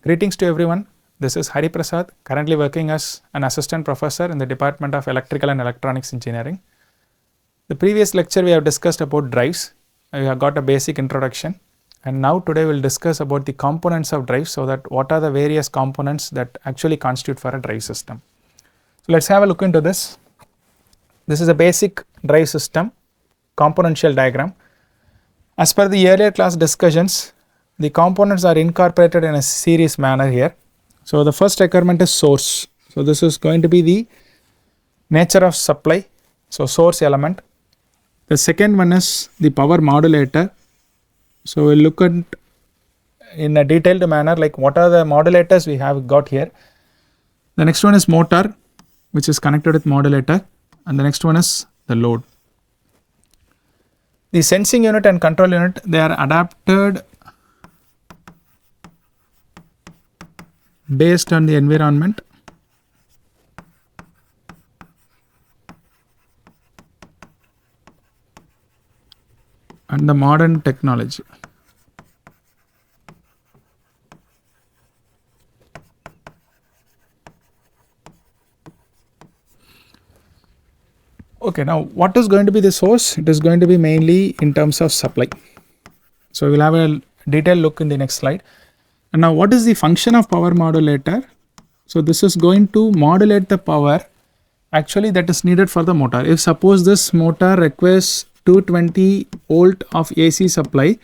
Greetings to everyone. This is Hari Prasad, currently working as an assistant professor in the Department of Electrical and Electronics Engineering. The previous lecture we have discussed about drives. We have got a basic introduction, and now today we will discuss about the components of drives, so that what are the various components that actually constitute for a drive system. So let's have a look into this. This is a basic drive system componential diagram. As per the earlier class discussions, the components are incorporated in a series manner here. So the first requirement is source. So this is going to be the nature of supply, so source element. The second one is the power modulator. So we'll look at in a detailed manner like what are the modulators we have got here. The next one is motor, which is connected with modulator, and the next one is the load. The sensing unit and control unit, they are adapted based on the environment and the modern technology. Okay, now what is going to be the source? It is going to be mainly in terms of supply. So we will have a detailed look in the next slide. And now what is the function of power modulator? So this is going to modulate the power actually that is needed for the motor. If suppose this motor requires 220 volt of AC supply,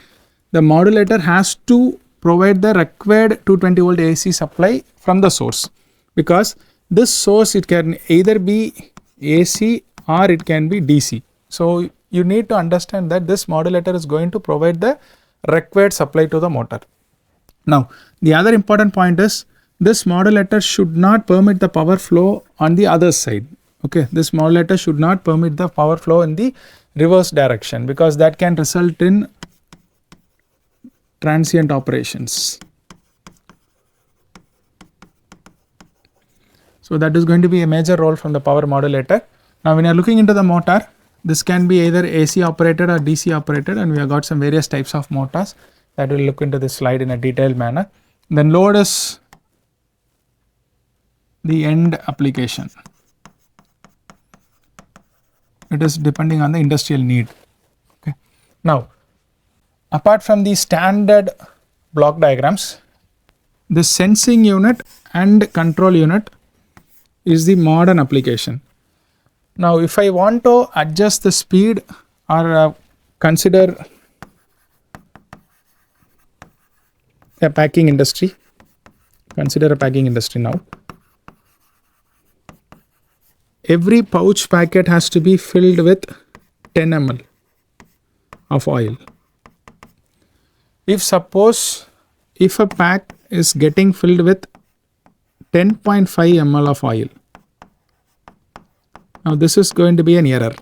the modulator has to provide the required 220 volt AC supply from the source, because this source, it can either be AC or it can be DC. So you need to understand that this modulator is going to provide the required supply to the motor. Now the other important point is this modulator should not permit the power flow on the other side. Okay, this modulator should not permit the power flow in the reverse direction, because that can result in transient operations. So that is going to be a major role from the power modulator. Now when you are looking into the motor, this can be either AC operated or DC operated, and we have got some various types of motors that will look into this slide in a detailed manner. Then load is the end application. It is depending on the industrial need. Okay. Now apart from the standard block diagrams, the sensing unit and control unit is the modern application. Now if I want to adjust the speed or consider a packing industry, now. Every pouch packet has to be filled with 10 ml of oil. If a pack is getting filled with 10.5 ml of oil, now this is going to be an error.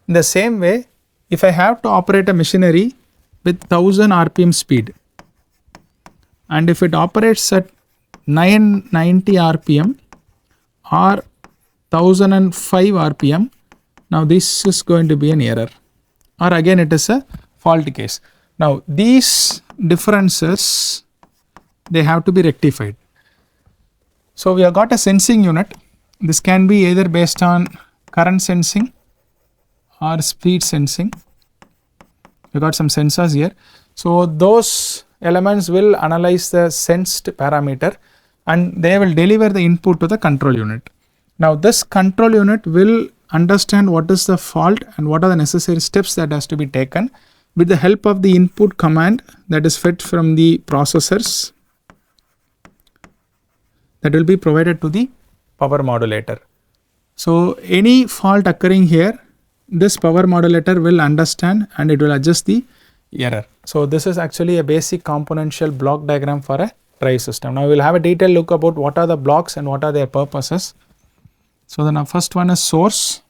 In the same way, if I have to operate a machinery with 1000 rpm speed, and if it operates at 990 rpm or 1005 rpm, now this is going to be an error, or again it is a fault case. Now these differences, they have to be rectified. So we have got a sensing unit. This can be either based on current sensing or speed sensing. We got some sensors here. So those elements will analyze the sensed parameter and they will deliver the input to the control unit. Now this control unit will understand what is the fault and what are the necessary steps that has to be taken with the help of the input command that is fed from the processors that will be provided to the power modulator. So any fault occurring here, this power modulator will understand and it will adjust the error. So this is actually a basic componential block diagram for a drive system. Now we will have a detailed look about what are the blocks and what are their purposes. So then our first one is source.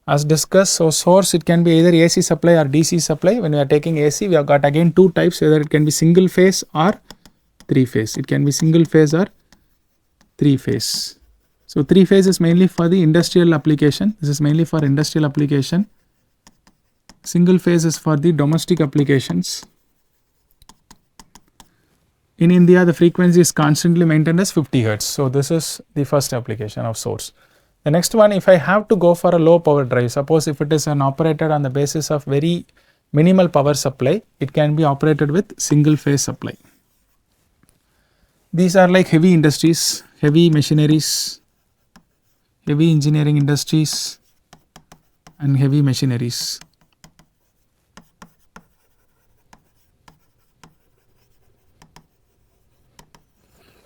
As discussed, so source, it can be either AC supply or DC supply. When we are taking AC, we have got again two types, whether it can be single phase or three phase. It can be single phase or three phase. So three phase is mainly for the industrial application. This is mainly for industrial application. Single phase is for the domestic applications. In India, the frequency is constantly maintained as 50 Hertz. So, this is the first application of source. The next one, if I have to go for a low power drive, suppose if it is an operated on the basis of very minimal power supply, it can be operated with single phase supply. These are like heavy industries, heavy machineries, heavy engineering industries and heavy machineries.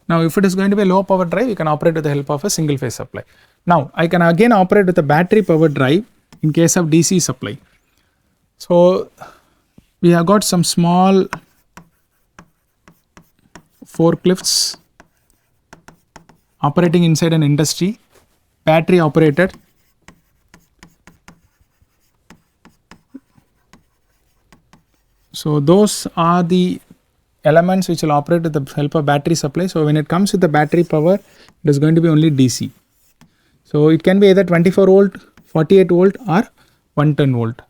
Now, if it is going to be a low power drive, you can operate with the help of a single phase supply. Now, I can again operate with a battery power drive in case of DC supply. So, we have got some small forklifts operating inside an industry, battery operated. So, those are the elements which will operate with the help of battery supply. So, when it comes with the battery power, it is going to be only DC. So, it can be either 24 volt, 48 volt or 110 volt.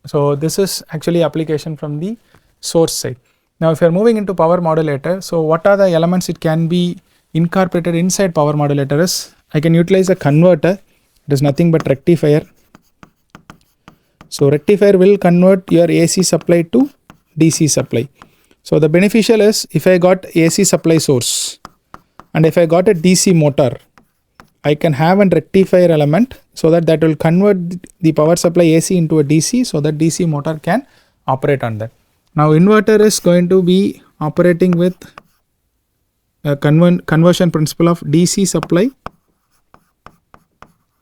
So, this is actually application from the source side. Now, if you are moving into power modulator, so what are the elements it can be incorporated inside power modulator is I can utilize a converter. It is nothing but rectifier. So, rectifier will convert your AC supply to DC supply. So, the beneficial is if I got AC supply source and if I got a DC motor, I can have a rectifier element so that will convert the power supply AC into a DC so that DC motor can operate on that. Now, inverter is going to be operating with a conversion principle of DC supply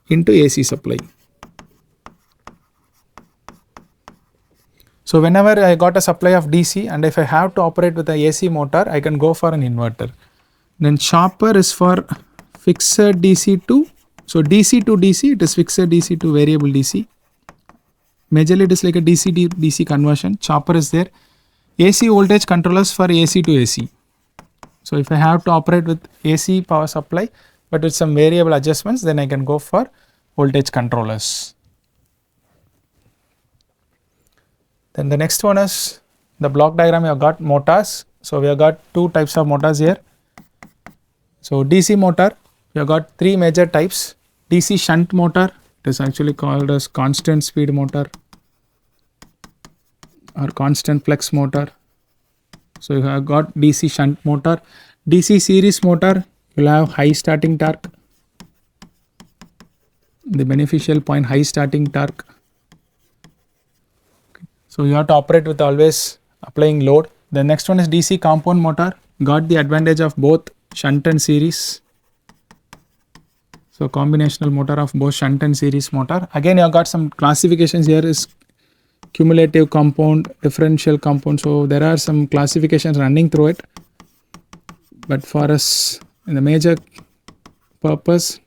into AC supply. So, whenever I got a supply of DC and if I have to operate with a AC motor, I can go for an inverter. Then chopper is for fixed DC to, so DC to DC, it is fixed DC to variable DC. Majorly it is like a DC to DC conversion. Chopper is there. AC voltage controllers for AC to AC. So, if I have to operate with AC power supply but with some variable adjustments, then I can go for voltage controllers. Then the next one is the block diagram. You have got motors. So, we have got two types of motors here. So, DC motor, you have got three major types. DC shunt motor, it is actually called as constant speed motor or constant flex motor. So, you have got DC shunt motor. DC series motor, you will have high starting torque, the beneficial point high starting torque. So, you have to operate with always applying load. The next one is DC compound motor, got the advantage of both shunt and series. So, combinational motor of both shunt and series motor. Again, you have got some classifications here is cumulative compound, differential compound. So, there are some classifications running through it. But for us, in the major purpose,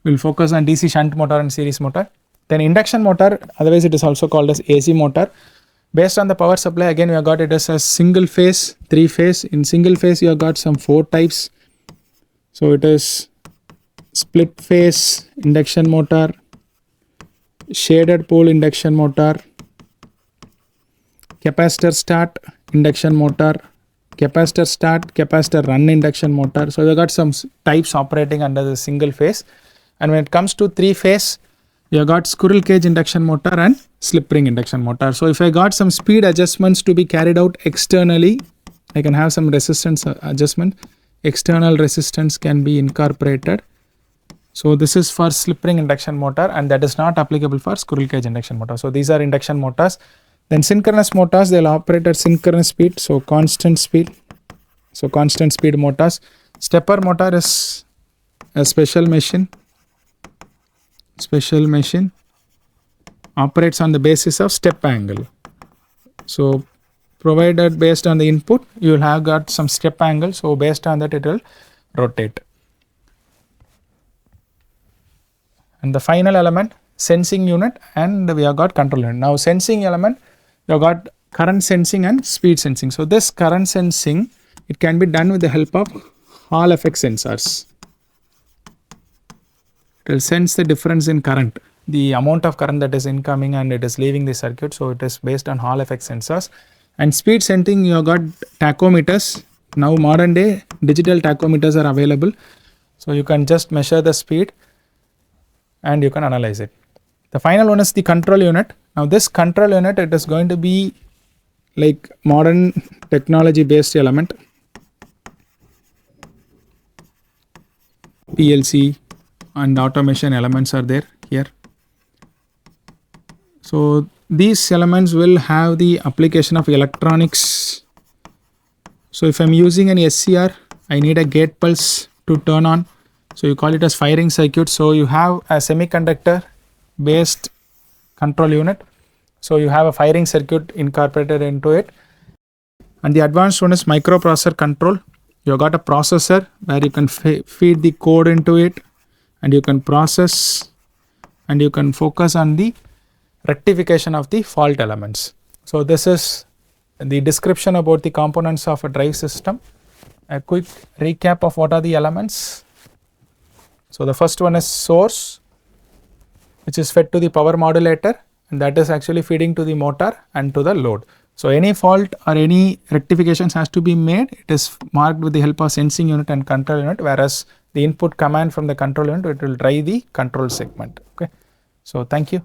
we will focus on DC shunt motor and series motor. Then induction motor, otherwise it is also called as AC motor. Based on the power supply, again we have got it as a single phase, three phase. In single phase, you have got some four types. So, it is split phase induction motor, shaded pole induction motor, capacitor start induction motor, capacitor start, capacitor run induction motor. So, we have got some types operating under the single phase. And when it comes to three phase, you have got squirrel cage induction motor and slip ring induction motor. So, if I got some speed adjustments to be carried out externally, I can have some resistance adjustment. External resistance can be incorporated. So, this is for slip ring induction motor and that is not applicable for squirrel cage induction motor. So, these are induction motors. Then synchronous motors, they will operate at synchronous speed. So, constant speed. So, constant speed motors. Stepper motor is a special machine. Special machine operates on the basis of step angle. So, provided based on the input, you will have got some step angle. So, based on that it will rotate. And the final element, sensing unit, and we have got control unit. Now, sensing element, you have got current sensing and speed sensing. So, this current sensing, it can be done with the help of Hall effect sensors. It will sense the difference in current, the amount of current that is incoming and it is leaving the circuit. So, it is based on Hall effect sensors. And speed sensing, you have got tachometers. Now modern day digital tachometers are available, so you can just measure the speed and you can analyze it. The final one is the control unit. Now this control unit, it is going to be like modern technology based element, PLC and automation elements are there here. So these elements will have the application of electronics. So if I'm using an SCR, I need a gate pulse to turn on. So you call it as firing circuit. So you have a semiconductor based control unit. So you have a firing circuit incorporated into it. And the advanced one is microprocessor control. You got a processor where you can feed the code into it, and you can process and you can focus on the rectification of the fault elements. So this is the description about the components of a drive system. A quick recap of what are the elements. So the first one is source, which is fed to the power modulator, and that is actually feeding to the motor and to the load. So any fault or any rectifications has to be made. It is marked with the help of sensing unit and control unit, whereas the input command from the control unit, it will drive the control segment. Okay. So thank you.